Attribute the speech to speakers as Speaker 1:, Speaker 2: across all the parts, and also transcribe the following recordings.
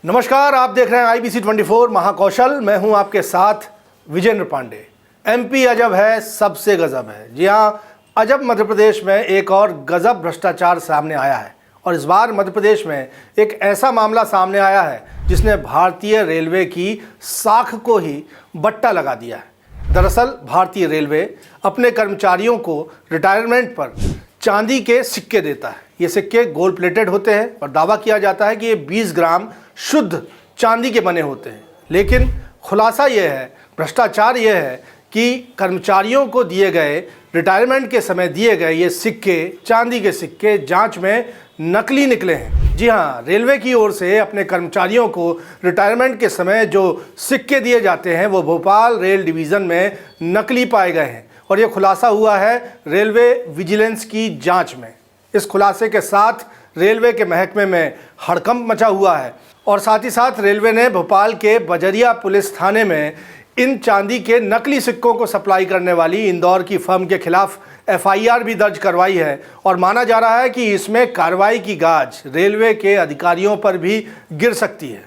Speaker 1: नमस्कार, आप देख रहे हैं IBC 24 महाकौशल। मैं हूं आपके साथ विजेंद्र पांडे। MP अजब है, सबसे गजब है। जी हां, अजब मध्य प्रदेश में एक और गजब भ्रष्टाचार सामने आया है और इस बार मध्य प्रदेश में एक ऐसा मामला सामने आया है जिसने भारतीय रेलवे की साख को ही बट्टा लगा दिया है। दरअसल भारतीय रेलवे अपने कर्मचारियों को रिटायरमेंट पर चांदी के सिक्के देता है। ये सिक्के गोल्ड प्लेटेड होते हैं और दावा किया जाता है कि ये 20 ग्राम शुद्ध चांदी के बने होते हैं। लेकिन खुलासा ये है, भ्रष्टाचार ये है कि कर्मचारियों को दिए गए, रिटायरमेंट के समय दिए गए ये सिक्के, चांदी के सिक्के जांच में नकली निकले हैं। जी हाँ, रेलवे की ओर से अपने कर्मचारियों को रिटायरमेंट के समय जो सिक्के दिए जाते हैं वो भोपाल रेल डिवीज़न में नकली पाए गए हैं और ये खुलासा हुआ है रेलवे विजिलेंस की जांच में। इस खुलासे के साथ रेलवे के महकमे में हड़कंप मचा हुआ है और साथ ही साथ रेलवे ने भोपाल के बजरिया पुलिस थाने में इन चांदी के नकली सिक्कों को सप्लाई करने वाली इंदौर की फर्म के खिलाफ FIR भी दर्ज करवाई है और माना जा रहा है कि इसमें कार्रवाई की गाज रेलवे के अधिकारियों पर भी गिर सकती है।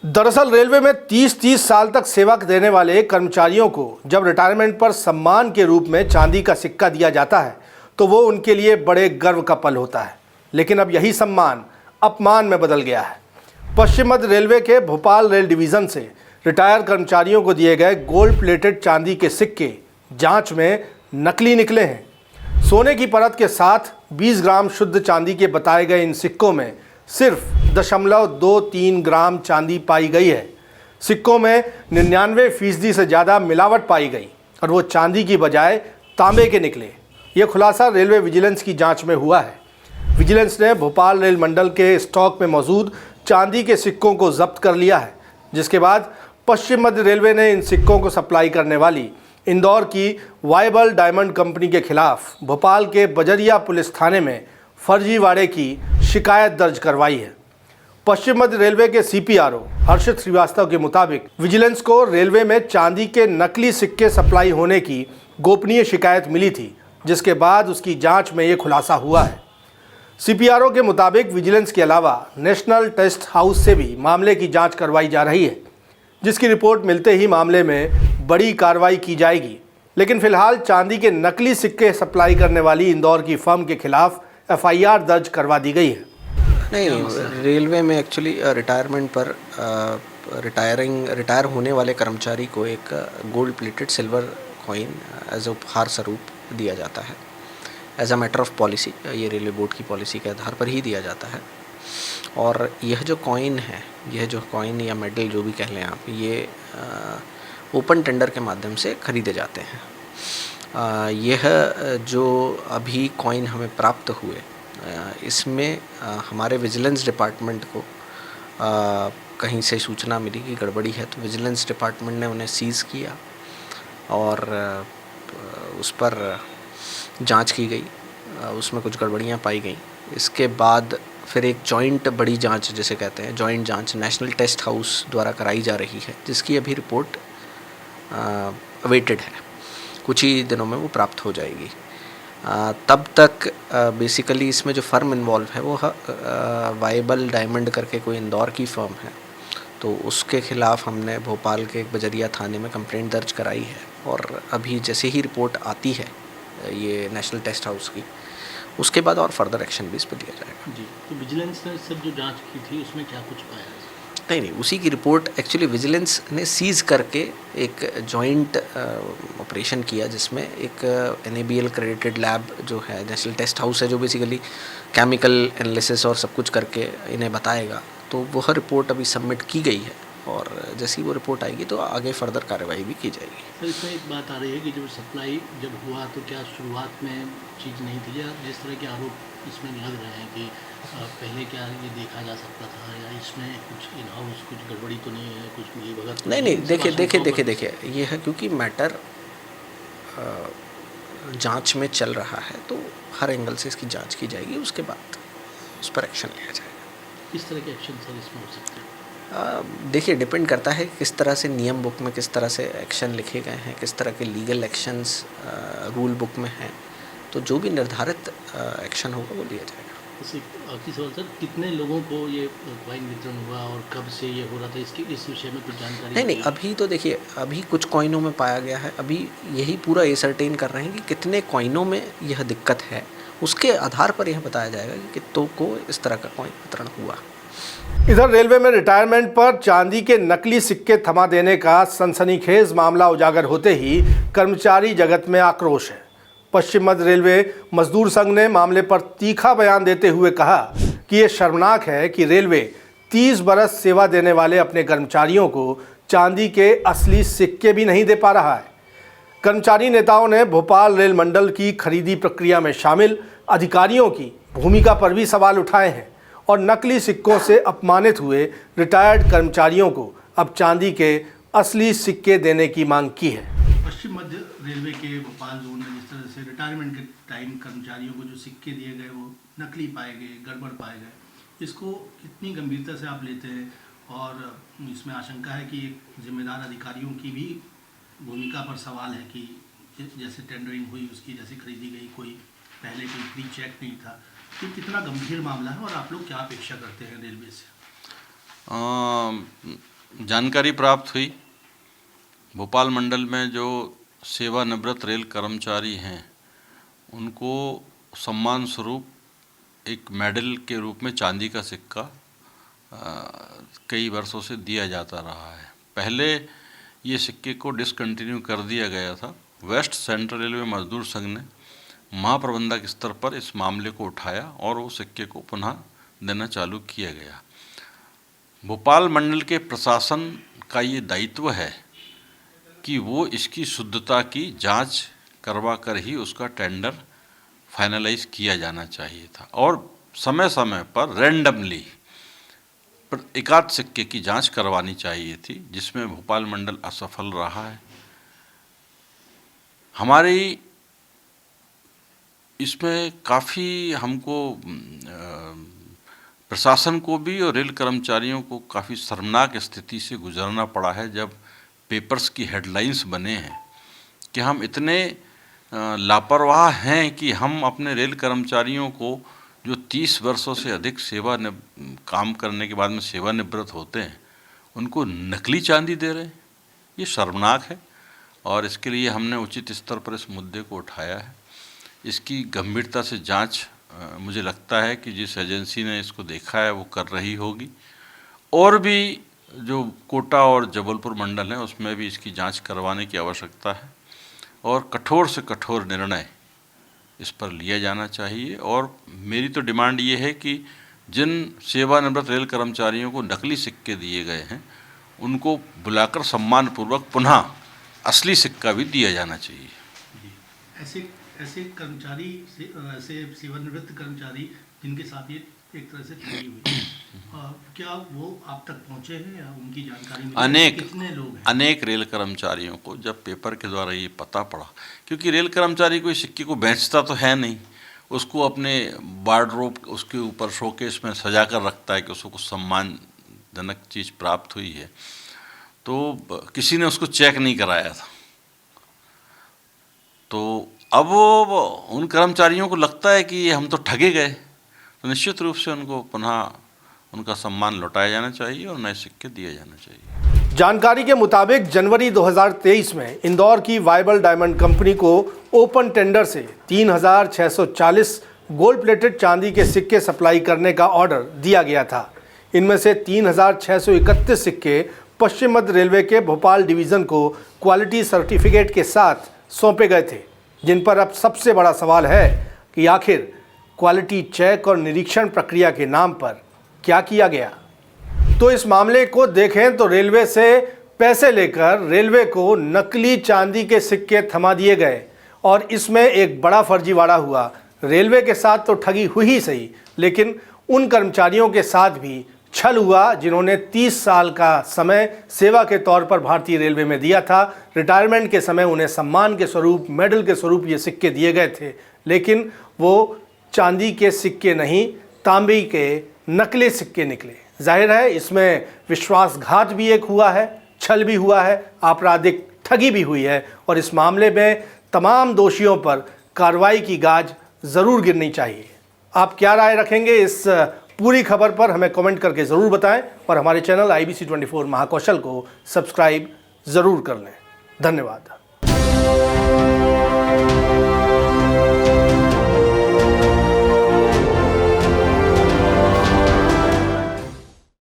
Speaker 1: दरअसल रेलवे में 30 साल तक सेवा देने वाले कर्मचारियों को जब रिटायरमेंट पर सम्मान के रूप में चांदी का सिक्का दिया जाता है तो वो उनके लिए बड़े गर्व का पल होता है। लेकिन अब यही सम्मान अपमान में बदल गया है। पश्चिम मध्य रेलवे के भोपाल रेल डिवीज़न से रिटायर कर्मचारियों को दिए गए गोल्ड प्लेटेड चांदी के सिक्के जांच में नकली निकले हैं। सोने की परत के साथ 20 ग्राम शुद्ध चांदी के बताए गए इन सिक्कों में सिर्फ 0.23 ग्राम चांदी पाई गई है। सिक्कों में 99% से ज़्यादा मिलावट पाई गई और वो चांदी की बजाय तांबे के निकले। ये खुलासा रेलवे विजिलेंस की जांच में हुआ है। विजिलेंस ने भोपाल रेल मंडल के स्टॉक में मौजूद चांदी के सिक्कों को जब्त कर लिया है, जिसके बाद पश्चिम मध्य रेलवे ने इन सिक्कों को सप्लाई करने वाली इंदौर की वाइबल डायमंड कंपनी के खिलाफ भोपाल के बजरिया पुलिस थाने में फर्जीवाड़े की शिकायत दर्ज करवाई है। पश्चिम मध्य रेलवे के CPRO हर्षित श्रीवास्तव के मुताबिक विजिलेंस को रेलवे में चांदी के नकली सिक्के सप्लाई होने की गोपनीय शिकायत मिली थी, जिसके बाद उसकी जांच में ये खुलासा हुआ है। CPRO के मुताबिक विजिलेंस के अलावा नेशनल टेस्ट हाउस से भी मामले की जांच करवाई जा रही है, जिसकी रिपोर्ट मिलते ही मामले में बड़ी कार्रवाई की जाएगी। लेकिन फिलहाल चांदी के नकली सिक्के सप्लाई करने वाली इंदौर की फर्म के खिलाफ FIR दर्ज करवा दी गई है।
Speaker 2: नहीं, रेलवे में एक्चुअली रिटायरमेंट पर रिटायर होने वाले कर्मचारी को एक gold plated silver coin as उपहार स्वरूप दिया जाता है। As a matter of policy, ये रेलवे बोर्ड की पॉलिसी के आधार पर ही दिया जाता है। और यह जो कॉइन है, यह जो कॉइन या मेडल जो भी कह लें आप, ये ओपन टेंडर के माध्यम से खरीदे जाते हैं। यह जो अभी कॉइन हमें प्राप्त हुए, इसमें हमारे विजिलेंस डिपार्टमेंट को कहीं से सूचना मिली कि गड़बड़ी है, तो विजिलेंस डिपार्टमेंट ने उन्हें सीज़ किया और उस पर जांच की गई। उसमें कुछ गड़बड़ियां पाई गई। इसके बाद फिर एक जॉइंट बड़ी जांच, जिसे कहते हैं जॉइंट जांच, नेशनल टेस्ट हाउस द्वारा कराई जा रही है, जिसकी अभी रिपोर्ट अवेटेड है। कुछ ही दिनों में वो प्राप्त हो जाएगी। तब तक बेसिकली इसमें जो फर्म इन्वॉल्व है वो वाइबल डायमंड करके कोई इंदौर की फर्म है, तो उसके खिलाफ हमने भोपाल के एक बजरिया थाने में कंप्लेंट दर्ज कराई है। और अभी जैसे ही रिपोर्ट आती है ये नेशनल टेस्ट हाउस की, उसके बाद और फर्दर एक्शन भी इस पर लिया जाएगा।
Speaker 3: जी, तो विजिलेंस ने सब जो जांच की थी उसमें क्या कुछ पाया?
Speaker 2: नहीं, उसी की रिपोर्ट एक्चुअली विजिलेंस ने सीज़ करके एक जॉइंट ऑपरेशन किया, जिसमें एक NABL क्रेडिटेड लैब जो है, नेशनल टेस्ट हाउस है, जो बेसिकली केमिकल एनालिसिस और सब कुछ करके इन्हें बताएगा। तो वह रिपोर्ट अभी सबमिट की गई है और जैसी वो रिपोर्ट आएगी तो आगे फर्दर कार्रवाई भी की जाएगी।
Speaker 3: सर, इसमें एक बात आ रही है कि जब सप्लाई जब हुआ तो क्या शुरुआत में चीज़ नहीं थी, या जिस तरह के आरोप इसमें लग रहे हैं कि पहले क्या ये देखा जा सकता था, या इसमें कुछ इन हाउस कुछ गड़बड़ी तो नहीं है, कुछ मिलीभगत?
Speaker 2: नहीं, देखिए, ये है क्योंकि मैटर जांच में चल रहा है, तो हर एंगल से इसकी जांच की जाएगी, उसके बाद उस पर एक्शन लिया जाएगा।
Speaker 3: किस तरह के एक्शन सर इसमें हो सकते हैं?
Speaker 2: देखिए, डिपेंड करता है किस तरह से नियम बुक में किस तरह से एक्शन लिखे गए हैं, किस तरह के लीगल एक्शंस रूल बुक में हैं। तो जो भी निर्धारित एक्शन होगा वो लिया जाएगा।
Speaker 3: आखिरी सवाल सर, कितने लोगों को ये कॉइन वितरण हुआ और कब से ये हो रहा था, इसके इस विषय में कुछ जानकारी?
Speaker 2: नहीं, अभी तो देखिए, अभी कुछ कॉइनों में पाया गया है। अभी यही पूरा एसरटेन कर रहे हैं कि कितने कॉइनों में यह दिक्कत है। उसके आधार पर यह बताया जाएगा कि कितनों को इस तरह का कॉइन वितरण हुआ।
Speaker 1: इधर रेलवे में रिटायरमेंट पर चांदी के नकली सिक्के थमा देने का सनसनीखेज मामला उजागर होते ही कर्मचारी जगत में आक्रोश है। पश्चिम मध्य रेलवे मजदूर संघ ने मामले पर तीखा बयान देते हुए कहा कि ये शर्मनाक है कि रेलवे 30 बरस सेवा देने वाले अपने कर्मचारियों को चांदी के असली सिक्के भी नहीं दे पा रहा है। कर्मचारी नेताओं ने भोपाल रेल मंडल की खरीदी प्रक्रिया में शामिल अधिकारियों की भूमिका पर भी सवाल उठाए हैं और नकली सिक्कों से अपमानित हुए रिटायर्ड कर्मचारियों को अब चांदी के असली सिक्के देने की मांग की है।
Speaker 3: पश्चिम मध्य रेलवे के भोपाल जोन में जिस तरह से रिटायरमेंट के टाइम कर्मचारियों को जो सिक्के दिए गए वो नकली पाए गए, गड़बड़ पाए गए, इसको कितनी गंभीरता से आप लेते हैं? और इसमें आशंका है कि जिम्मेदार अधिकारियों की भी भूमिका पर सवाल है कि जैसे टेंडरिंग हुई, उसकी जैसे खरीदी गई, कोई पहले कोई प्री चेक नहीं था। तो कितना गंभीर मामला है और आप लोग क्या अपेक्षा करते हैं रेलवे से?
Speaker 4: जानकारी प्राप्त हुई, भोपाल मंडल में जो सेवानिवृत्त रेल कर्मचारी हैं उनको सम्मान स्वरूप एक मेडल के रूप में चांदी का सिक्का कई वर्षों से दिया जाता रहा है। पहले ये सिक्के को डिसकंटिन्यू कर दिया गया था। वेस्ट सेंट्रल रेलवे मजदूर संघ ने महाप्रबंधक स्तर पर इस मामले को उठाया और वो सिक्के को पुनः देना चालू किया गया। भोपाल मंडल के प्रशासन का ये दायित्व है कि वो इसकी शुद्धता की जांच करवा कर ही उसका टेंडर फाइनलाइज किया जाना चाहिए था और समय समय पर रैंडमली एकाध सिक्के की जांच करवानी चाहिए थी, जिसमें भोपाल मंडल असफल रहा है। हमारी इसमें काफ़ी हमको प्रशासन को भी और रेल कर्मचारियों को काफ़ी शर्मनाक स्थिति से गुजरना पड़ा है जब पेपर्स की हेडलाइंस बने हैं कि हम इतने लापरवाह हैं कि हम अपने रेल कर्मचारियों को जो 30 वर्षों से अधिक काम करने के बाद में सेवानिवृत्त होते हैं उनको नकली चांदी दे रहे हैं। ये शर्मनाक है और इसके लिए हमने उचित स्तर पर इस मुद्दे को उठाया है। इसकी गंभीरता से जांच मुझे लगता है कि जिस एजेंसी ने इसको देखा है वो कर रही होगी और भी जो कोटा और जबलपुर मंडल है उसमें भी इसकी जांच करवाने की आवश्यकता है और कठोर से कठोर निर्णय इस पर लिया जाना चाहिए। और मेरी तो डिमांड ये है कि जिन सेवानिवृत्त रेल कर्मचारियों को नकली सिक्के दिए गए हैं उनको बुलाकर सम्मानपूर्वक पुनः असली सिक्का भी दिया जाना चाहिए।
Speaker 3: ऐसे कर्मचारी, ऐसे सेवानिवृत्त कर्मचारी जिनके साथ ये एक तरह से ठगी हुई, क्या वो आप तक पहुंचे हैं या उनकी जानकारी मिली? कितने लोग हैं?
Speaker 4: अनेक रेल कर्मचारियों को जब पेपर के द्वारा ये पता पड़ा, क्योंकि रेल कर्मचारी कोई सिक्के को बेचता तो है नहीं, उसको अपने वार्डरोब उसके ऊपर शोकेस में सजा कर रखता है कि उसको कुछ सम्मानजनक चीज़ प्राप्त हुई है, तो किसी ने उसको चेक नहीं कराया था। तो अब उन कर्मचारियों को लगता है कि हम तो ठगे गए, तो निश्चित रूप से उनको पुनः उनका सम्मान लौटाया जाना चाहिए और नए सिक्के दिए जाना चाहिए।
Speaker 1: जानकारी के मुताबिक जनवरी 2023 में इंदौर की वाइबल डायमंड कंपनी को ओपन टेंडर से 3640 गोल्ड प्लेटेड चांदी के सिक्के सप्लाई करने का ऑर्डर दिया गया था। इनमें से 3631 सिक्के पश्चिम मध्य रेलवे के भोपाल डिवीज़न को क्वालिटी सर्टिफिकेट के साथ सौंपे गए थे, जिन पर अब सबसे बड़ा सवाल है कि आखिर क्वालिटी चेक और निरीक्षण प्रक्रिया के नाम पर क्या किया गया। तो इस मामले को देखें तो रेलवे से पैसे लेकर रेलवे को नकली चांदी के सिक्के थमा दिए गए और इसमें एक बड़ा फर्जीवाड़ा हुआ। रेलवे के साथ तो ठगी हुई ही सही, लेकिन उन कर्मचारियों के साथ भी छल हुआ जिन्होंने 30 साल का समय सेवा के तौर पर भारतीय रेलवे में दिया था। रिटायरमेंट के समय उन्हें सम्मान के स्वरूप, मेडल के स्वरूप ये सिक्के दिए गए थे, लेकिन वो चांदी के सिक्के नहीं, तांबे के नकली सिक्के निकले। जाहिर है इसमें विश्वासघात भी एक हुआ है, छल भी हुआ है, आपराधिक ठगी भी हुई है और इस मामले में तमाम दोषियों पर कार्रवाई की गाज ज़रूर गिरनी चाहिए। आप क्या राय रखेंगे इस पूरी खबर पर हमें कमेंट करके ज़रूर बताएं और हमारे चैनल IBC 24 महाकौशल को सब्सक्राइब ज़रूर कर लें। धन्यवाद।